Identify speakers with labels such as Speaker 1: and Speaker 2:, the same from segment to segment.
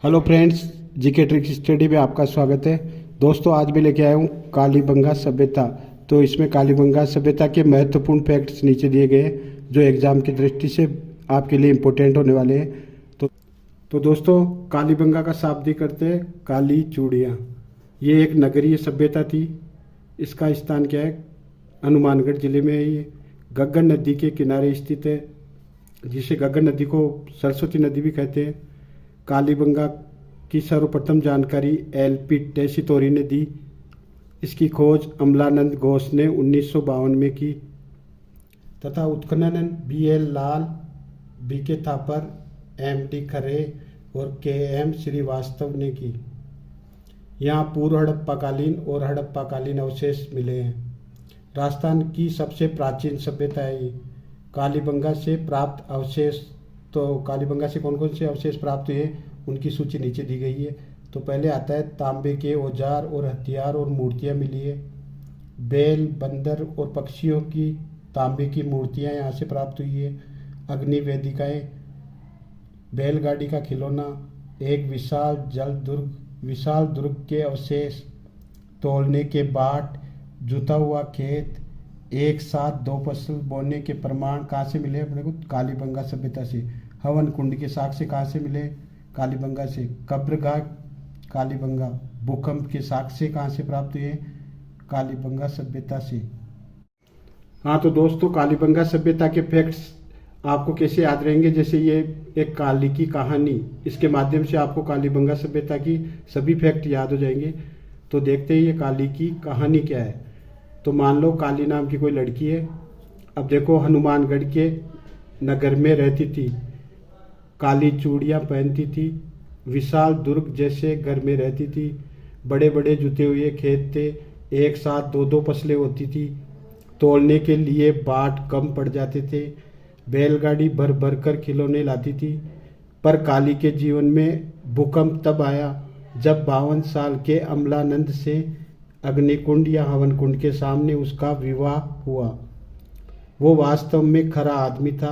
Speaker 1: Hello friends, GK trick study में आपका स्वागत है। दोस्तों, आज मैं लेके आया हूँ कालीबंगा सभ्यता। तो इसमें कालीबंगा सभ्यता के महत्वपूर्ण फैक्ट्स नीचे दिए गए हैं जो एग्जाम की दृष्टि से आपके लिए इम्पोर्टेंट होने वाले हैं। तो दोस्तों, कालीबंगा का शाब्दिक अर्थ है काली चूड़ियाँ। ये एक नगरीय सभ्यता थी। इसका स्थान क्या है? हनुमानगढ़ जिले में है। ये गग्गर नदी के किनारे स्थित है, जिसे गग्गर नदी को सरस्वती नदी भी कहते हैं। कालीबंगा की सर्वप्रथम जानकारी एल.पी. टेसीतोरी ने दी। इसकी खोज अमलानंद घोष ने 1952 में की तथा उत्खनन बी.एल. लाल, बी.के. थापर, एम.डी. खरे और के.एम. श्रीवास्तव ने की। यहाँ पूर्व हड़प्पाकालीन और हड़प्पाकालीन अवशेष मिले हैं। राजस्थान की सबसे प्राचीन सभ्यता है ये। कालीबंगा से प्राप्त अवशेष, तो कालीबंगा से कौन कौन से अवशेष प्राप्त हुए उनकी सूची नीचे दी गई है। तो पहले आता है तांबे के औजार और हथियार और मूर्तियाँ मिली है। बैल, बंदर और पक्षियों की तांबे की मूर्तियाँ यहाँ से प्राप्त हुई है। अग्नि वेदिकाएँ, बैलगाड़ी का खिलौना, एक विशाल दुर्ग के अवशेष, तोलने के बाट, जुता हुआ खेत, एक साथ दो फसल बोने के प्रमाण कहाँ से मिले अपने को? कालीबंगा सभ्यता से। हवन कुंड के साक्ष्य कहाँ से मिले? कालीबंगा से। कब्रगाह कालीबंगा। भूकंप के साक्ष्य कहाँ से प्राप्त हुए? कालीबंगा सभ्यता से। हाँ, तो दोस्तों, कालीबंगा सभ्यता के फैक्ट्स आपको कैसे याद रहेंगे? जैसे ये एक काली की कहानी, इसके माध्यम से आपको कालीबंगा सभ्यता की सभी फैक्ट याद हो जाएंगे। तो देखते हैं ये काली की कहानी क्या है। तो मान लो काली नाम की कोई लड़की है। अब देखो, हनुमानगढ़ के नगर में रहती थी, काली चूड़ियाँ पहनती थी, विशाल दुर्ग जैसे घर में रहती थी, बड़े बड़े जुते हुए खेत थे, एक साथ दो दो फसलें होती थी, तोलने के लिए बाट कम पड़ जाते थे, बैलगाड़ी भर भर कर खिलौने लाती थी। पर काली के जीवन में भूकंप तब आया जब 52 साल के अमलानंद से अग्निकुंड या हवन कुंड के सामने उसका विवाह हुआ। वो वास्तव में खरा आदमी था,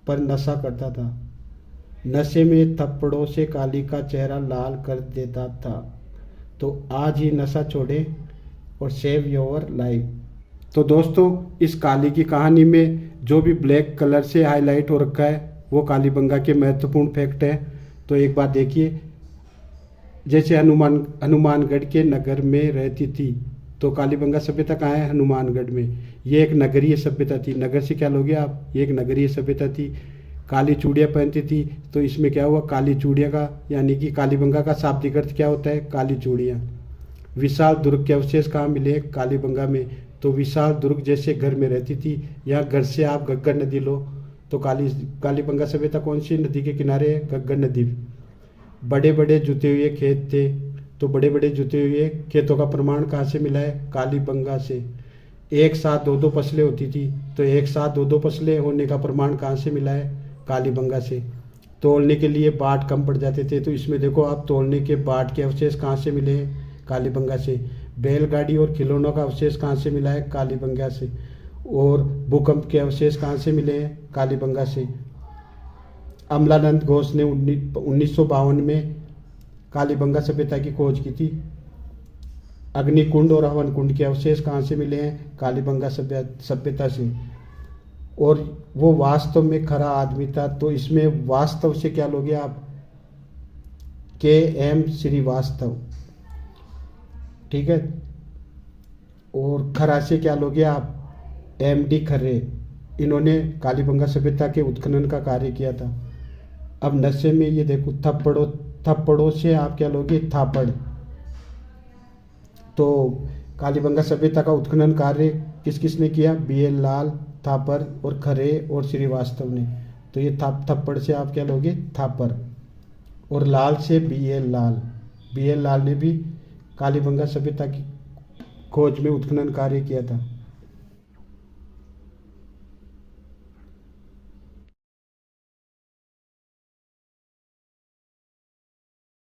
Speaker 1: पर नशा करता था। नशे में थप्पड़ों से काली का चेहरा लाल कर देता था। तो आज ही नशा छोड़े और सेव योर लाइफ। तो दोस्तों, इस काली की कहानी में जो भी ब्लैक कलर से हाईलाइट हो रखा है वो कालीबंगा के महत्वपूर्ण फैक्ट है। तो एक बार देखिए, जैसे हनुमानगढ़ के नगर में रहती थी। तो कालीबंगा सभ्यता कहाँ है? हनुमानगढ़ में। ये एक नगरीय सभ्यता थी। नगर से क्या लोगे आप? ये एक नगरीय सभ्यता थी। काली चूड़ियाँ पहनती थी। तो इसमें क्या हुआ? काली चूड़ियाँ का यानी कि कालीबंगा का शाब्दिक अर्थ क्या होता है? काली चूड़ियाँ। विशाल दुर्ग के अवशेष कहाँ मिले? कालीबंगा में। तो विशाल दुर्ग जैसे घर में रहती थी। यहाँ घर से आप गग्गर नदी लो तो कालीबंगा सभ्यता कौन सी नदी के किनारे है? गग्गर नदी। बड़े बड़े जुते हुए खेत थे। तो बड़े बड़े जुते हुए खेतों का प्रमाण कहाँ से मिला है? कालीबंगा से। एक साथ दो दो फसलें होती थी। तो एक साथ दो दो फसलें होने का प्रमाण कहाँ से मिला है? कालीबंगा से। तोलने के लिए बाट कम पड़ जाते थे। तो इसमें देखो आप, तोलने के बाट के अवशेष कहाँ से मिले हैं? कालीबंगा से। बैलगाड़ी और खिलौनों का अवशेष कहाँ से मिला है? कालीबंगा से। और भूकंप के अवशेष कहाँ से मिले हैं? कालीबंगा से। अमलानंद घोष ने 1952 में कालीबंगा सभ्यता की खोज की थी। अग्निकुंड और हवन कुंड के अवशेष कहाँ से मिले हैं? कालीबंगा सभ्यता से। और वो वास्तव में खरा आदमी था। तो इसमें वास्तव से क्या लोगे आप? के.एम. श्रीवास्तव। ठीक है। और खरा से क्या लोगे आप? एम.डी. खरे। इन्होंने कालीबंगा सभ्यता के उत्खनन का कार्य किया था। अब नशे में ये देखो, थप्पड़ों से आप क्या लोगे? थापड़। तो कालीबंगा सभ्यता का उत्खनन कार्य किस किस ने किया? बी.एल. लाल, थापर और खरे और श्रीवास्तव ने। तो ये थप्पड़ से आप क्या लोगे? थापर। और लाल से बी.एल. लाल। बी.एल. लाल ने भी कालीबंगा सभ्यता की खोज में उत्खनन कार्य किया था।